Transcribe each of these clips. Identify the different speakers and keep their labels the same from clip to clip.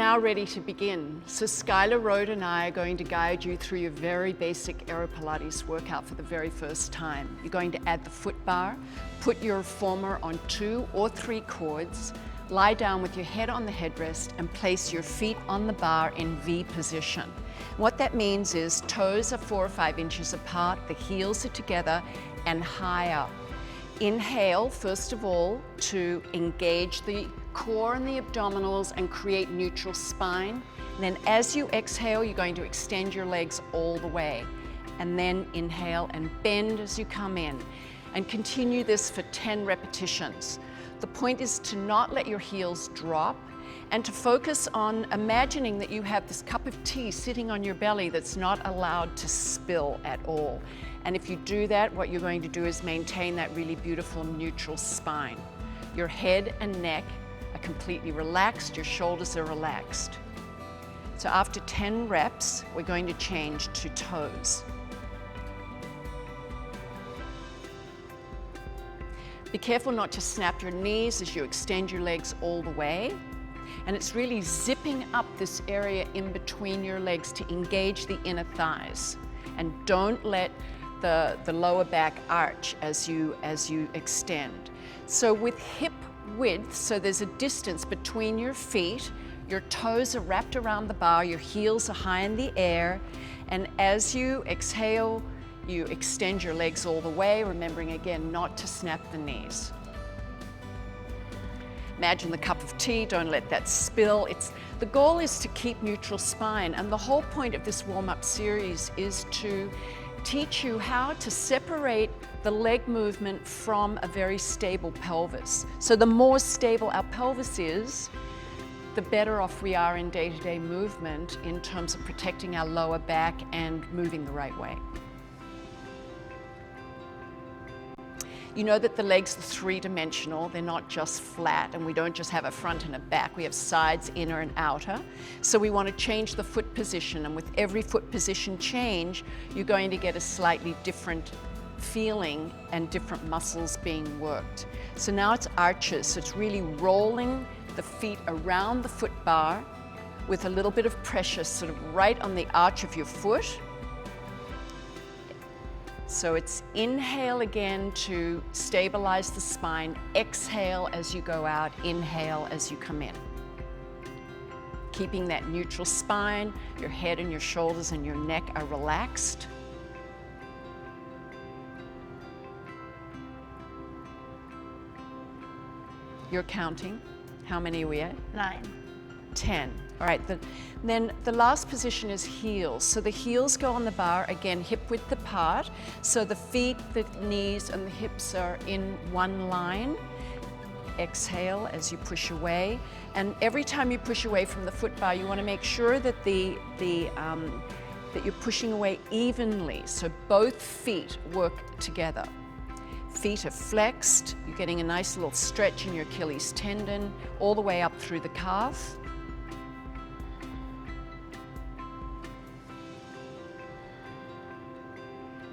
Speaker 1: now ready to begin. So Skylar Rode and I are going to guide you through your very basic Aero Pilates workout for the very first time. You're going to add the foot bar, put your reformer on 2 or 3 cords, lie down with your head on the headrest and place your feet on the bar in V position. What that means is toes are 4 or 5 inches apart, the heels are together and high up. Inhale, first of all, to engage the core and the abdominals and create neutral spine. And then as you exhale, you're going to extend your legs all the way. And then inhale and bend as you come in. And continue this for 10 repetitions. The point is to not let your heels drop and to focus on imagining that you have this cup of tea sitting on your belly that's not allowed to spill at all. And if you do that, what you're going to do is maintain that really beautiful neutral spine. Your head and neck are completely relaxed, your shoulders are relaxed. So after 10 reps, we're going to change to toes. Be careful not to snap your knees as you extend your legs all the way. And it's really zipping up this area in between your legs to engage the inner thighs. And don't let the lower back arch as you extend. So with hip width, so there's a distance between your feet, your toes are wrapped around the bar, your heels are high in the air, and as you exhale, you extend your legs all the way, remembering again not to snap the knees. Imagine the cup of tea, don't let that spill. The goal is to keep neutral spine, and the whole point of this warm-up series is to teach you how to separate the leg movement from a very stable pelvis. So the more stable our pelvis is, the better off we are in day-to-day movement in terms of protecting our lower back and moving the right way. You know that the legs are 3-dimensional, they're not just flat, and we don't just have a front and a back, we have sides, inner and outer. So we want to change the foot position, and with every foot position change, you're going to get a slightly different feeling and different muscles being worked. So now it's arches, so it's really rolling the feet around the foot bar with a little bit of pressure sort of right on the arch of your foot. So it's inhale again to stabilize the spine, exhale as you go out, inhale as you come in. Keeping that neutral spine, your head and your shoulders and your neck are relaxed. You're counting. How many are we at?
Speaker 2: 9.
Speaker 1: 10. All right, then the last position is heels. So the heels go on the bar, again, hip width apart. So the feet, the knees, and the hips are in one line. Exhale as you push away. And every time you push away from the foot bar, you want to make sure that that you're pushing away evenly. So both feet work together. Feet are flexed. You're getting a nice little stretch in your Achilles tendon all the way up through the calf.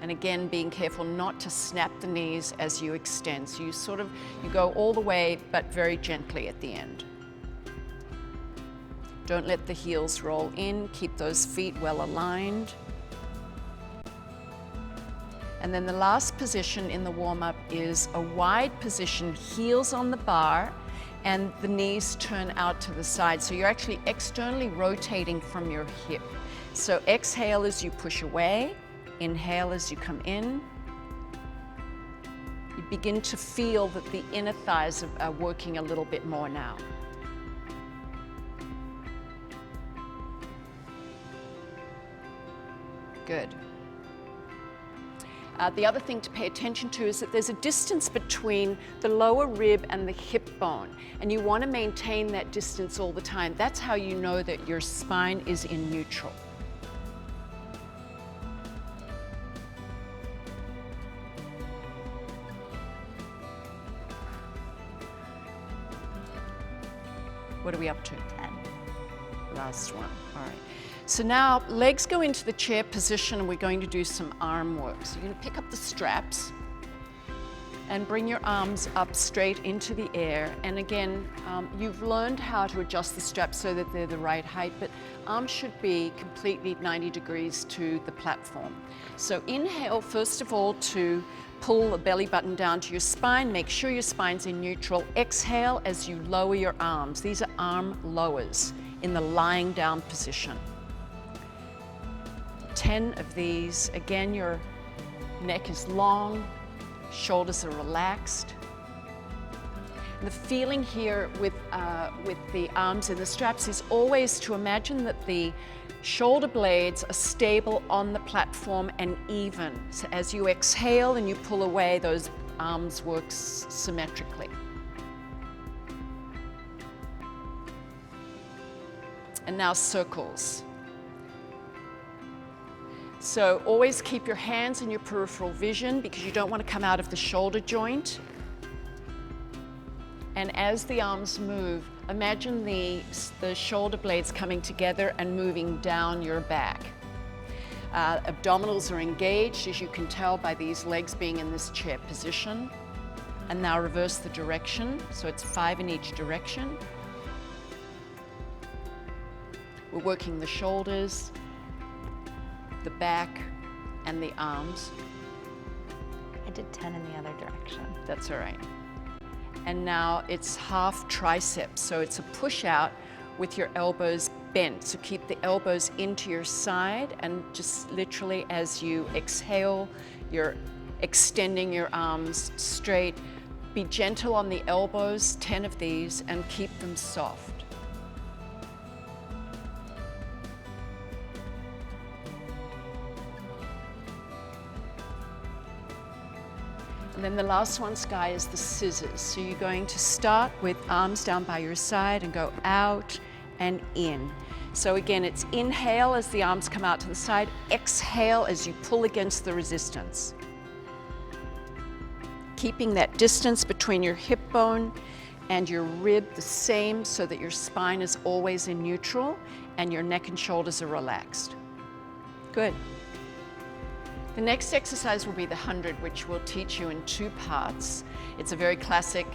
Speaker 1: And again, being careful not to snap the knees as you extend. So you go all the way, but very gently at the end. Don't let the heels roll in. Keep those feet well aligned. And then the last position in the warm-up is a wide position, heels on the bar, and the knees turn out to the side. So you're actually externally rotating from your hip. So exhale as you push away. Inhale as you come in. You begin to feel that the inner thighs are working a little bit more now. Good. The other thing to pay attention to is that there's a distance between the lower rib and the hip bone, and you want to maintain that distance all the time. That's how you know that your spine is in neutral. What are we up to?
Speaker 2: 10.
Speaker 1: Last one. All right. So now legs go into the chair position and we're going to do some arm work. So you're going to pick up the straps And bring your arms up straight into the air. And again, you've learned how to adjust the straps so that they're the right height, but arms should be completely 90 degrees to the platform. So inhale, first of all, to pull the belly button down to your spine. Make sure your spine's in neutral. Exhale as you lower your arms. These are arm lowers in the lying down position. 10 of these. Again, your neck is long, shoulders are relaxed. And the feeling here with the arms in the straps is always to imagine that the shoulder blades are stable on the platform and even. So as you exhale and you pull away, those arms work symmetrically. And now circles. So always keep your hands in your peripheral vision because you don't want to come out of the shoulder joint. And as the arms move, imagine the shoulder blades coming together and moving down your back. Abdominals are engaged, as you can tell by these legs being in this chair position. And now reverse the direction, so it's 5 in each direction. We're working the shoulders, the back, and the arms.
Speaker 2: I did 10 in the other direction.
Speaker 1: That's all right. And now it's half triceps, so it's a push out with your elbows bent. So keep the elbows into your side and just literally as you exhale, you're extending your arms straight. Be gentle on the elbows, 10 of these, and keep them soft. And then the last one, Sky, is the scissors. So you're going to start with arms down by your side and go out and in. So again, it's inhale as the arms come out to the side, exhale as you pull against the resistance. Keeping that distance between your hip bone and your rib the same so that your spine is always in neutral and your neck and shoulders are relaxed. Good. The next exercise will be the 100, which we'll teach you in 2 parts. It's a very classic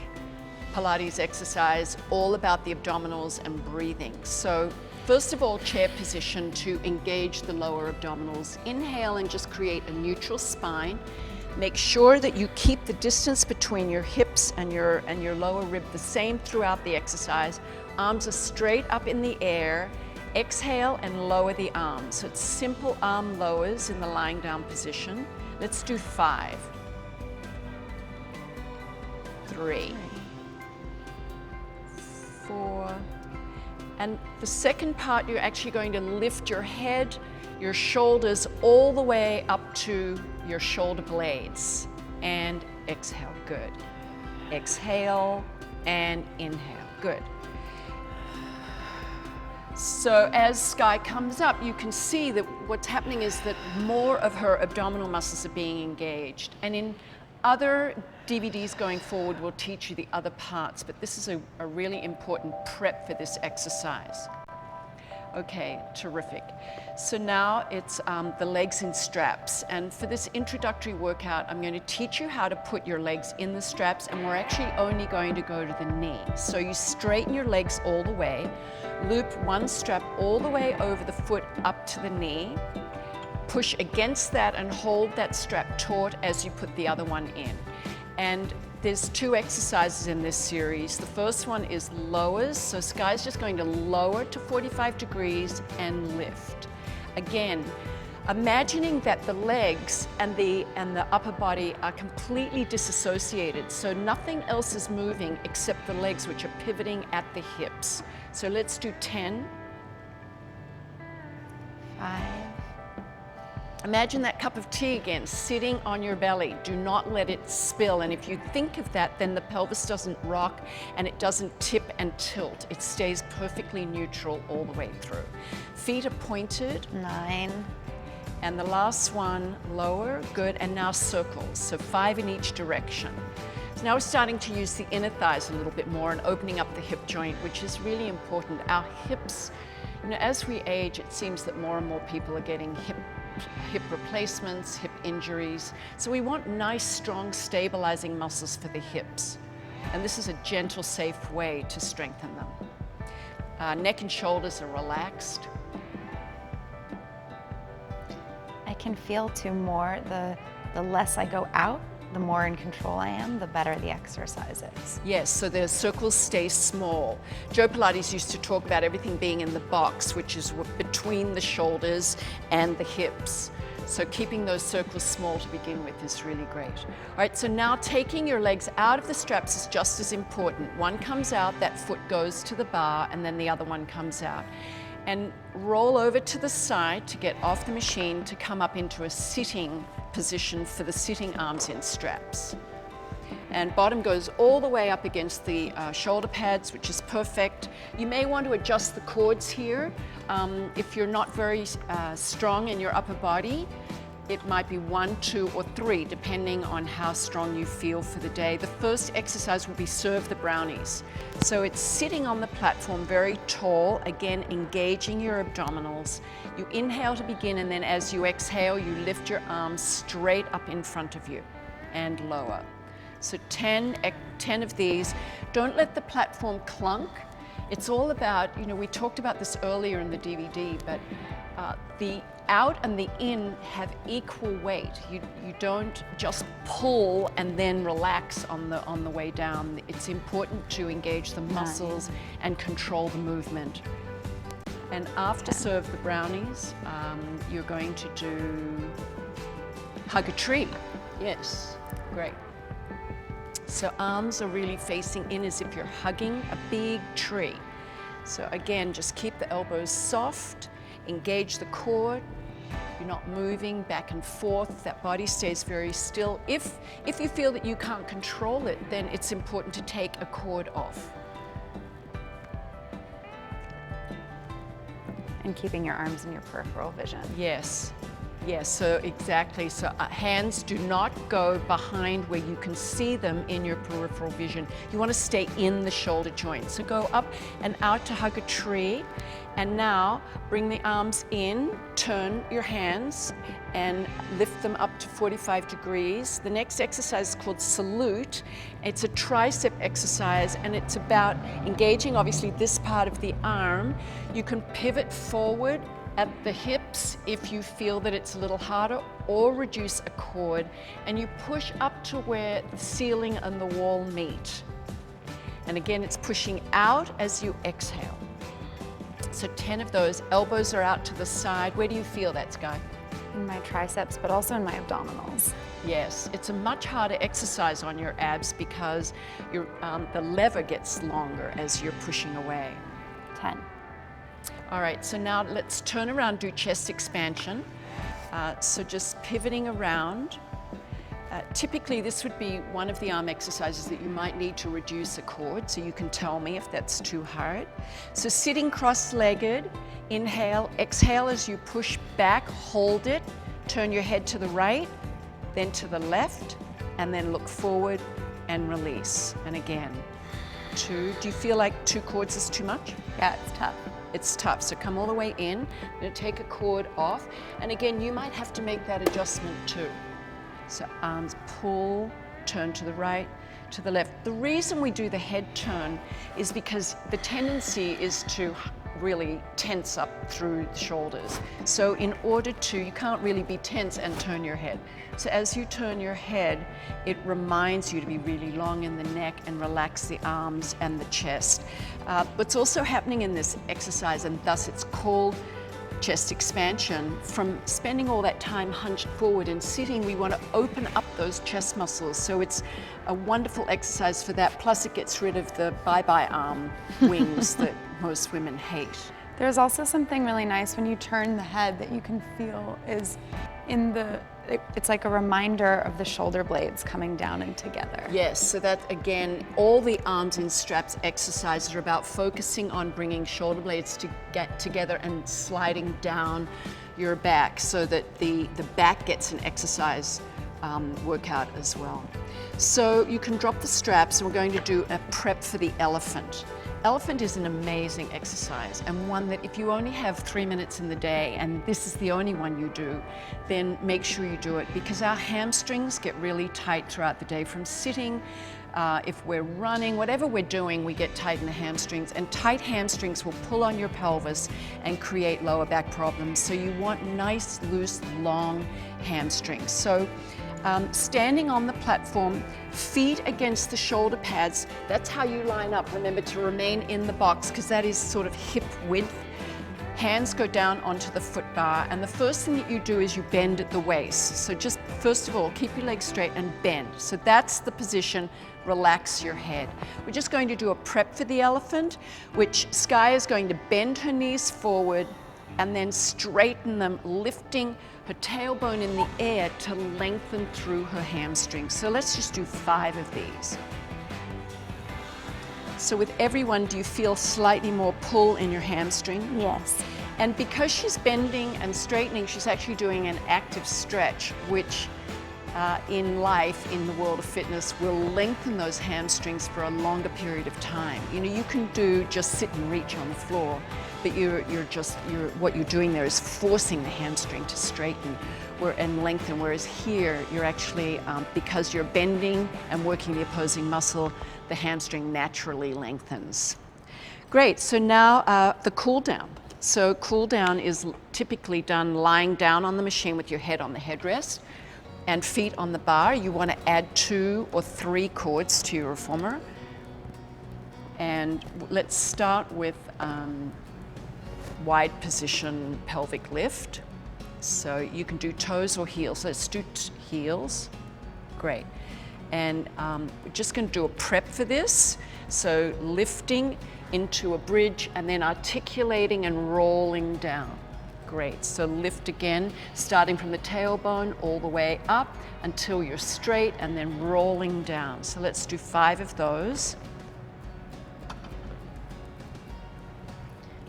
Speaker 1: Pilates exercise, all about the abdominals and breathing. So first of all, chair position to engage the lower abdominals. Inhale and just create a neutral spine. Make sure that you keep the distance between your hips and your lower rib the same throughout the exercise. Arms are straight up in the air. Exhale and lower the arms. So it's simple arm lowers in the lying down position. Let's do 5, 3, 4. And the second part, you're actually going to lift your head, your shoulders all the way up to your shoulder blades. And exhale, good. Exhale and inhale, good. So as Sky comes up, you can see that what's happening is that more of her abdominal muscles are being engaged. And in other DVDs going forward, we'll teach you the other parts, but this is a really important prep for this exercise. Okay, terrific. So now it's the legs in straps. And for this introductory workout, I'm going to teach you how to put your legs in the straps, and we're actually only going to go to the knee. So you straighten your legs all the way, loop one strap all the way over the foot up to the knee, push against that and hold that strap taut as you put the other one in. And there's 2 exercises in this series. The first one is lowers. So Sky's just going to lower to 45 degrees and lift. Again, imagining that the legs and the upper body are completely disassociated. So nothing else is moving except the legs, which are pivoting at the hips. So let's do 10.
Speaker 2: 5.
Speaker 1: Imagine that cup of tea again, sitting on your belly. Do not let it spill. And if you think of that, then the pelvis doesn't rock and it doesn't tip and tilt. It stays perfectly neutral all the way through. Feet are pointed.
Speaker 2: 9.
Speaker 1: And the last one, lower, good, and now circles. So 5 in each direction. So now we're starting to use the inner thighs a little bit more and opening up the hip joint, which is really important. Our hips, as we age, it seems that more and more people are getting hip hip replacements, hip injuries. So we want nice, strong, stabilizing muscles for the hips. And this is a gentle, safe way to strengthen them. Neck and shoulders are relaxed.
Speaker 2: I can feel too more, the less I go out, the more in control I am, the better the exercise is.
Speaker 1: Yes, so the circles stay small. Joe Pilates used to talk about everything being in the box, which is between the shoulders and the hips. So keeping those circles small to begin with is really great. All right, so now taking your legs out of the straps is just as important. One comes out, that foot goes to the bar, and then the other one comes out. And roll over to the side to get off the machine to come up into a sitting position for the sitting arms in straps. And bottom goes all the way up against the shoulder pads, which is perfect. You may want to adjust the cords here. If you're not very strong in your upper body, it might be 1, 2, or 3, depending on how strong you feel for the day. The first exercise will be serve the brownies. So it's sitting on the platform very tall, again, engaging your abdominals. You inhale to begin, and then as you exhale, you lift your arms straight up in front of you and lower. So 10 of these. Don't let the platform clunk. It's all about, we talked about this earlier in the DVD, but the out and the in have equal weight. You don't just pull and then relax on the way down. It's important to engage the muscles and control the movement. And after serve the brownies, you're going to do hug a tree. Yes, great. So arms are really facing in as if you're hugging a big tree. So again, just keep the elbows soft, engage the core. You're not moving back and forth. That body stays very still. If you feel that you can't control it, then it's important to take a cord off.
Speaker 2: And keeping your arms in your peripheral vision.
Speaker 1: Yes. Yes, so exactly. So hands do not go behind where you can see them in your peripheral vision. You want to stay in the shoulder joint. So go up and out to hug a tree. And now bring the arms in, turn your hands and lift them up to 45 degrees. The next exercise is called salute. It's a tricep exercise and it's about engaging obviously this part of the arm. You can pivot forward at the hips if you feel that it's a little harder, or reduce a cord, and you push up to where the ceiling and the wall meet. And again, it's pushing out as you exhale. So 10 of those. Elbows are out to the side. Where do you feel that, Sky?
Speaker 2: In my triceps, but also in my abdominals.
Speaker 1: Yes, it's a much harder exercise on your abs because the lever gets longer as you're pushing away.
Speaker 2: 10.
Speaker 1: All right, so now let's turn around, do chest expansion. So just pivoting around. Typically, this would be one of the arm exercises that you might need to reduce a cord, so you can tell me if that's too hard. So sitting cross-legged, inhale, exhale as you push back, hold it, turn your head to the right, then to the left, and then look forward and release. And again, 2. Do you feel like 2 cords is too much?
Speaker 2: Yeah, it's tough.
Speaker 1: It's tough, so come all the way in. I'm going to take a cord off, and again, you might have to make that adjustment too. So arms pull, turn to the right, to the left. The reason we do the head turn is because the tendency is to really tense up through the shoulders. So in order to, you can't really be tense and turn your head. So as you turn your head, it reminds you to be really long in the neck and relax the arms and the chest. What's also happening in this exercise, and thus it's called chest expansion, from spending all that time hunched forward and sitting, we want to open up those chest muscles. So it's a wonderful exercise for that. Plus it gets rid of the bye-bye arm wings that most women hate.
Speaker 2: There's also something really nice when you turn the head that you can feel is it's like a reminder of the shoulder blades coming down and together.
Speaker 1: Yes, so that again, all the arms in straps exercises are about focusing on bringing shoulder blades to get together and sliding down your back so that the back gets an exercise workout as well. So you can drop the straps, and we're going to do a prep for the elephant. Elephant is an amazing exercise, and one that if you only have 3 minutes in the day and this is the only one you do, then make sure you do it, because our hamstrings get really tight throughout the day from sitting. If we're running, whatever we're doing, we get tight in the hamstrings, and tight hamstrings will pull on your pelvis and create lower back problems. So you want nice, loose, long hamstrings. So standing on the platform, feet against the shoulder pads, that's how you line up. Remember to remain in the box, because that is sort of hip width. Hands go down onto the foot bar, and the first thing that you do is you bend at the waist. So just first of all, keep your legs straight and bend. So that's the position. Relax your head. We're just going to do a prep for the elephant, which Sky is going to bend her knees forward and then straighten them, lifting her tailbone in the air to lengthen through her hamstrings. So let's just do 5 of these. So with every one, do you feel slightly more pull in your hamstring?
Speaker 2: Yes.
Speaker 1: And because she's bending and straightening, she's actually doing an active stretch, which in life, in the world of fitness, will lengthen those hamstrings for a longer period of time. You know, you can just sit and reach on the floor, but what you're doing there is forcing the hamstring to straighten and lengthen, whereas here, you're actually, because you're bending and working the opposing muscle, the hamstring naturally lengthens. Great, so now the cool down. So cool down is typically done lying down on the machine with your head on the headrest and feet on the bar. You want to add 2 or 3 chords to your reformer. And let's start with wide position pelvic lift. So you can do toes or heels. Let's do heels. Great. And we're just going to do a prep for this. So lifting into a bridge and then articulating and rolling down. Great. So lift again, starting from the tailbone all the way up until you're straight, and then rolling down. So let's do 5 of those.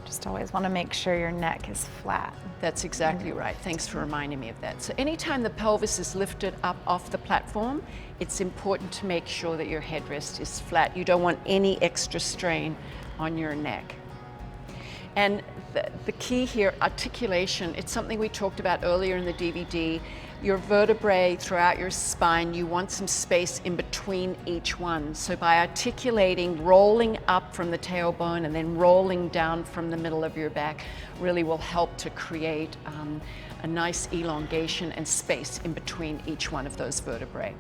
Speaker 2: Just always want to make sure your neck is flat.
Speaker 1: That's exactly right. Thanks for reminding me of that. So anytime the pelvis is lifted up off the platform, it's important to make sure that your headrest is flat. You don't want any extra strain on your neck. And the key here, articulation, it's something we talked about earlier in the DVD. Your vertebrae throughout your spine, you want some space in between each one. So by articulating, rolling up from the tailbone and then rolling down from the middle of your back really will help to create a nice elongation and space in between each one of those vertebrae.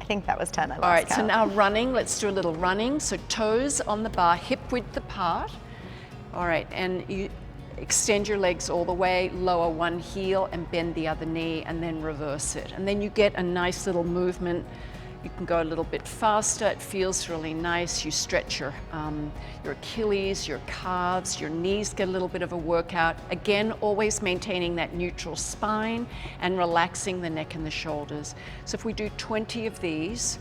Speaker 2: I think that was 10. I lost
Speaker 1: All right,
Speaker 2: count.
Speaker 1: so now running, let's do a little running. So toes on the bar, hip width apart. All right, and you extend your legs all the way, lower one heel and bend the other knee, and then reverse it. And then you get a nice little movement. You can go a little bit faster. It feels really nice. You stretch your Achilles, your calves, your knees get a little bit of a workout. Again, always maintaining that neutral spine and relaxing the neck and the shoulders. So if we do 20 of these,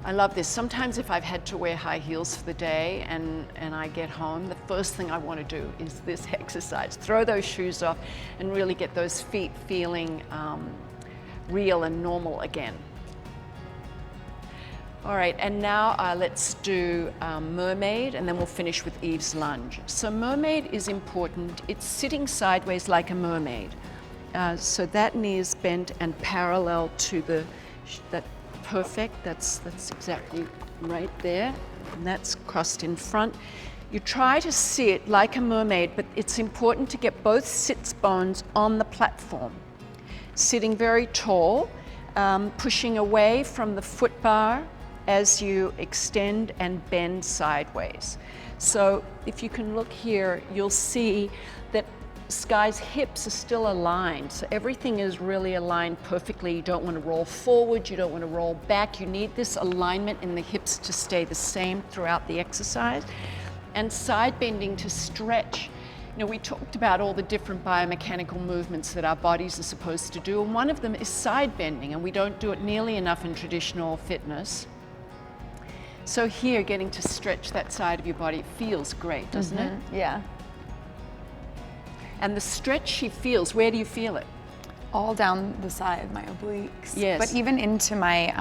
Speaker 1: I love this. Sometimes if I've had to wear high heels for the day and I get home, the first thing I want to do is this exercise. Throw those shoes off and really get those feet feeling real and normal again. All right, and now let's do mermaid, and then we'll finish with Eve's lunge. So mermaid is important. It's sitting sideways like a mermaid. So that knee is bent and parallel to that. Perfect, that's exactly right there, and that's crossed in front. You try to sit like a mermaid, but it's important to get both sits bones on the platform. Sitting very tall, pushing away from the foot bar as you extend and bend sideways. So if you can look here, you'll see that Sky's hips are still aligned, so everything is really aligned perfectly. You don't want to roll forward, you don't want to roll back. You need this alignment in the hips to stay the same throughout the exercise. And side bending to stretch. You know, we talked about all the different biomechanical movements that our bodies are supposed to do, and one of them is side bending, and we don't do it nearly enough in traditional fitness. So here, getting to stretch that side of your body, it feels great, doesn't it?
Speaker 2: Yeah.
Speaker 1: And the stretch she feels, where do you feel it?
Speaker 2: All down the side, my obliques.
Speaker 1: Yes.
Speaker 2: But even into my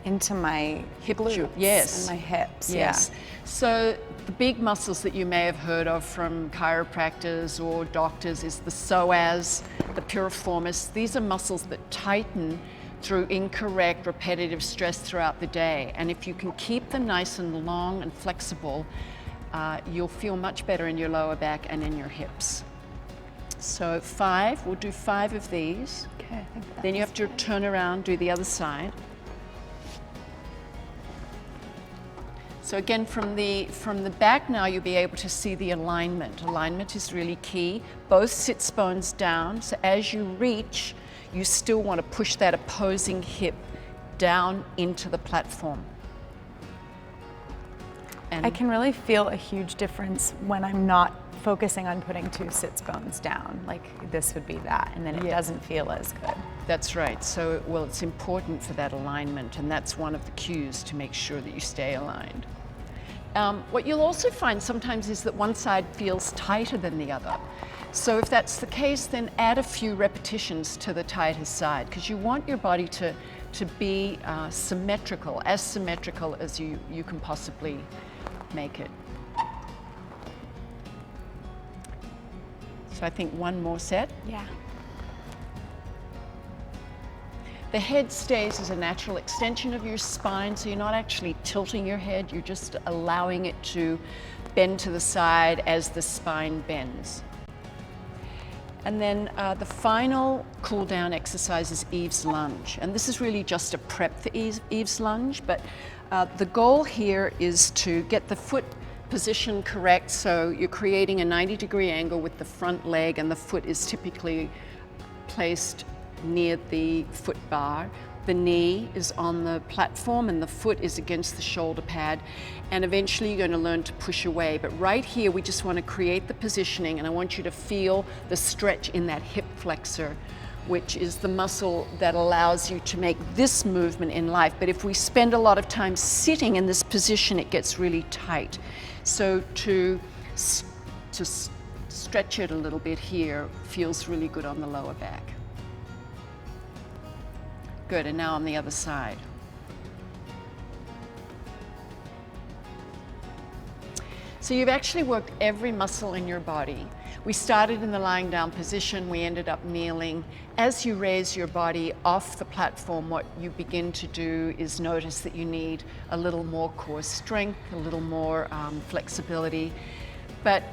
Speaker 2: into my
Speaker 1: Hip
Speaker 2: glutes
Speaker 1: joint, yes.
Speaker 2: and my hips.
Speaker 1: Yes.
Speaker 2: Yeah.
Speaker 1: So the big muscles that you may have heard of from chiropractors or doctors is the psoas, the piriformis. These are muscles that tighten through incorrect repetitive stress throughout the day. And if you can keep them nice and long and flexible, you'll feel much better in your lower back and in your hips. So 5, we'll do 5 of these.
Speaker 2: Okay, I think
Speaker 1: Then you have to turn around, do the other side. So again, from the back now, you'll be able to see the alignment. Alignment is really key. Both sits bones down, so as you reach, you still want to push that opposing hip down into the platform. And
Speaker 2: I can really feel a huge difference when I'm not focusing on putting 2 sits bones down. Like this would be that, and then it
Speaker 1: Yeah.
Speaker 2: doesn't feel as good.
Speaker 1: that's right. So, well, it's important for that alignment, and that's one of the cues to make sure that you stay aligned. What you'll also find sometimes is that one side feels tighter than the other. So if that's the case, then add a few repetitions to the tighter side, because you want your body to be symmetrical, as symmetrical as you can possibly make it. So I think one more set.
Speaker 2: Yeah.
Speaker 1: The head stays as a natural extension of your spine, so you're not actually tilting your head, you're just allowing it to bend to the side as the spine bends. And then the final cool down exercise is Eve's lunge. And this is really just a prep for Eve's lunge, but the goal here is to get the foot position correct, so you're creating a 90-degree angle with the front leg, and the foot is typically placed near the foot bar. The knee is on the platform and the foot is against the shoulder pad, and eventually you're going to learn to push away. But right here we just want to create the positioning, and I want you to feel the stretch in that hip flexor, which is the muscle that allows you to make this movement in life. But if we spend a lot of time sitting in this position, it gets really tight. So to stretch it a little bit here feels really good on the lower back. Good, and now on the other side. So you've actually worked every muscle in your body. We started in the lying down position, we ended up kneeling. As you raise your body off the platform, what you begin to do is notice that you need a little more core strength, a little more flexibility. But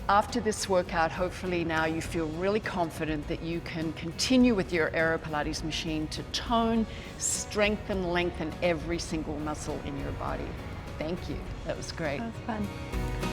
Speaker 1: after this workout, hopefully now you feel really confident that you can continue with your Aero Pilates machine to tone, strengthen, lengthen every single muscle in your body. Thank you. That was great.
Speaker 2: That was fun.